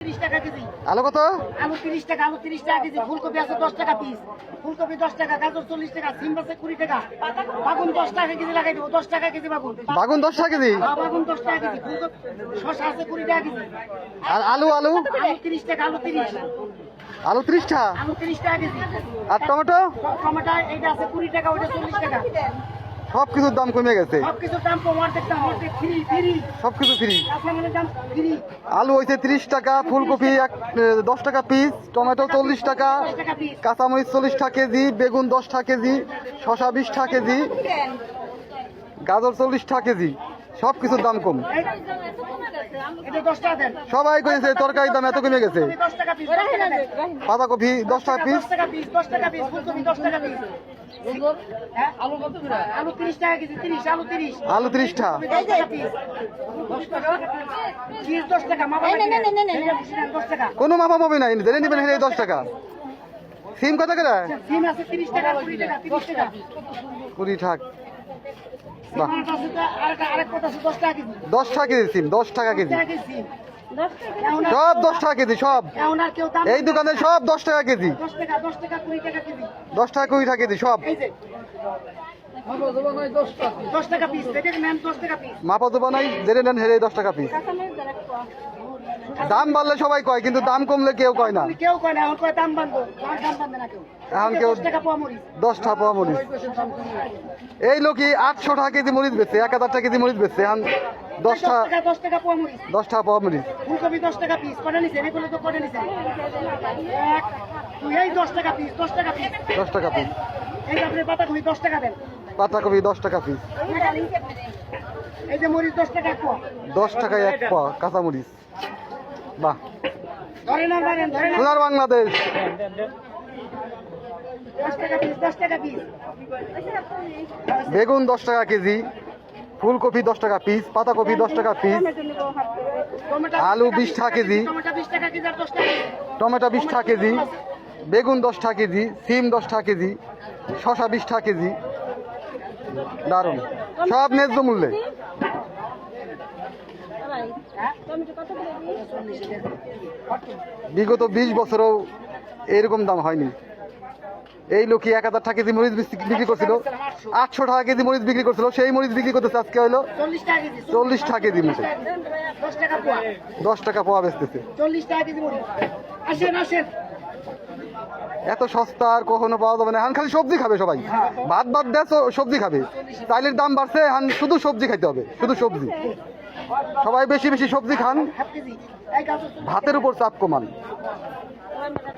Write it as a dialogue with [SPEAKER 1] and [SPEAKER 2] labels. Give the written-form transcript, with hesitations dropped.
[SPEAKER 1] 30 টাকা কেজি।
[SPEAKER 2] আলু কত?
[SPEAKER 1] আলু 30 টাকা, আলু 30 টাকা কেজি। ফুলকপি আছে 10 টাকা পিস, ফুলকপি 10 টাকা, গাজর 40 টাকা, সিম আছে 20 টাকা, বাগুন 10 টাকা কেজি লাগাই দেবো, 10 টাকা কেজি বাগুন।
[SPEAKER 2] বাগুন 10 টাকা কেজি।
[SPEAKER 1] বাগুন 10 টাকা কেজি। ফুলকপি শসা আছে 20 টাকা কেজি।
[SPEAKER 2] আর আলু?
[SPEAKER 1] আলু 30 টাকা, আলু 30,
[SPEAKER 2] আলু 30 টাকা।
[SPEAKER 1] আলু 30 টাকা কেজি।
[SPEAKER 2] আর টমেটো?
[SPEAKER 1] টমেটো এইটা আছে 20 টাকা, ওইটা 40 টাকা।
[SPEAKER 2] সব কিছুর দাম কমে গেছে,
[SPEAKER 1] সবকিছুর দাম কম, অর্ধেক দাম, অর্ধেক ফ্রি, ফ্রি।
[SPEAKER 2] সবকিছু ফ্রি।
[SPEAKER 1] কাঁচামালের দাম ফ্রি।
[SPEAKER 2] আলু হয়েছে 30 টাকা, ফুলকপি 10 টাকা পিস, টমেটো 40 টাকা,
[SPEAKER 1] 10 টাকা পিস।
[SPEAKER 2] কাঁচামরিচ 40 টাকা কেজি, বেগুন 10 টাকা কেজি, শসা 20 টাকা কেজি, গাজর 40 টাকা কেজি। সব কিছুর দাম কম।
[SPEAKER 1] এটা 10 টাকা দেন।
[SPEAKER 2] সবাই কইছে তরকারির দাম এত কমে গেছে।
[SPEAKER 1] 10 টাকা পিস, 10 টাকা দেন।
[SPEAKER 2] পাতাকপি 10 টাকা পিস,
[SPEAKER 1] 10 টাকা পিস, 10 টাকা পিস, ফুলকপি 10 টাকা পিস। হ্যাঁ? আলু 30 টাকা কেজি, 30, আলু 30।
[SPEAKER 2] আলু 30 টাকা,
[SPEAKER 1] ফুলকপি 10 টাকা পিস। 10 টাকা। চিজ 10 টাকা, মাপা লাগবে না। 10 টাকা।
[SPEAKER 2] কোনো মাপা পাবে না, জেনে নেবেন 10 টাকা। সিম কত করে?
[SPEAKER 1] সিম আছে 30 টাকা, 20 টাকা, 30 টাকা।
[SPEAKER 2] 20 টাকা। বাহ,
[SPEAKER 1] সিম আছে তো, আরেক কথা আছে 10 টাকা কেজি।
[SPEAKER 2] 10 টাকা কেজি সিম, 10 টাকা
[SPEAKER 1] 10
[SPEAKER 2] কেজি,
[SPEAKER 1] টাকা কেজি সিম। এখন আর-
[SPEAKER 2] সব 10 টাকা কেজি সব।
[SPEAKER 1] এখন আর কেউ দাম
[SPEAKER 2] এই দোকানে সব 10 টাকা কেজি,
[SPEAKER 1] 10 টাকা, 10 টাকা, 20 টাকা কেজি।
[SPEAKER 2] 10 টাকা 20 টাকা কেজি সব।
[SPEAKER 1] এই যে 10 টাকা পিস, এটা নেন 10 টাকা পিস।
[SPEAKER 2] মাপা দেবো নাই, জেনে নেন 10 টাকা পিস। দাম বাড়লে সবাই কয়, কিন্তু দাম কমলে কেউ কয় না।
[SPEAKER 1] কেউ কয় না, এখন কয় দাম বাড়বো, দাম বাড়বে না কেউ।
[SPEAKER 2] এখন কেউ
[SPEAKER 1] 10 টাকা পোয়া মরিচ।
[SPEAKER 2] 10 টাকা পাওয়া মরিচ। এই লোকই 800 টাকা কেজি মরিচ বেচছে, 1000 টাকা কেজি মরিচ বেচছে, এখন 10 টাকা
[SPEAKER 1] 10 টাকা পোয়া মরিচ।
[SPEAKER 2] 10 টাকা পাওয়া মরিচ।
[SPEAKER 1] ফুলকপি 10 টাকা পিস, কটা নিছেন? এগুলো তো কটা নিছেন? এক, দুই, এই 10 টাকা পিস, 10 টাকা পিস।
[SPEAKER 2] 10 টাকা পিস।
[SPEAKER 1] এই যে আপনি পাতাকপি 10 টাকা দেন।
[SPEAKER 2] পাতাকপি 10 টাকা পিস।
[SPEAKER 1] এই যে মরিচ 10 টাকা পোয়া।
[SPEAKER 2] 10 টাকায় এক পাওয়া কাঁচা মরিচ। বাহ,
[SPEAKER 1] ধরেন আর বাড়েন, ধরেন আর।
[SPEAKER 2] সোনার বাংলাদেশ।
[SPEAKER 1] 10 টাকা পিস, 10 টাকা পিস।
[SPEAKER 2] বেগুন 10 টাকা কেজি, ফুলকপি 10 টাকা পিস, পাতাকপি 10 টাকা পিস,
[SPEAKER 1] টমেটো
[SPEAKER 2] আলু 20 টাকা কেজি,
[SPEAKER 1] টমেটো 20 টাকা কেজি আর 10 টাকা পিস।
[SPEAKER 2] টমেটো 20 টাকা কেজি, বেগুন 10 টাকা কেজি, সিম 10 টাকা কেজি, শসা 20 টাকা কেজি। দারুণ, সব ন্যায্য মূল্যে। বিগত 20 বছরেও এরকম দাম হয়নি। এই লোকই 1000 টাকা কেজি মরিচ বিক্রি করছিল, 800 টাকা কেজি মরিচ বিক্রি করছিল, সেই মরিচ বিক্রি করতেছে আজকে হলো
[SPEAKER 1] 40 টাকা কেজি।
[SPEAKER 2] 40 টাকা কেজি মরিচ।
[SPEAKER 1] 10 টাকা পোয়া।
[SPEAKER 2] 10 টাকা পোয়া বেচতেছে।
[SPEAKER 1] 40 টাকা কেজি মরিচ। আসেন, আসেন।
[SPEAKER 2] এত সস্তা আর কখনো পাওয়া যাবে না। এখন খালি সবজি খাবে সবাই, ভাত বাদ দেয় সবজি খাবে। চাইলের দাম বাড়ছে, এখন শুধু সবজি খাইতে হবে, শুধু সবজি। সবাই বেশি বেশি সবজি খান,
[SPEAKER 1] হাফ কেজি। এই গাজর
[SPEAKER 2] ভাতের উপর চাপ কমান।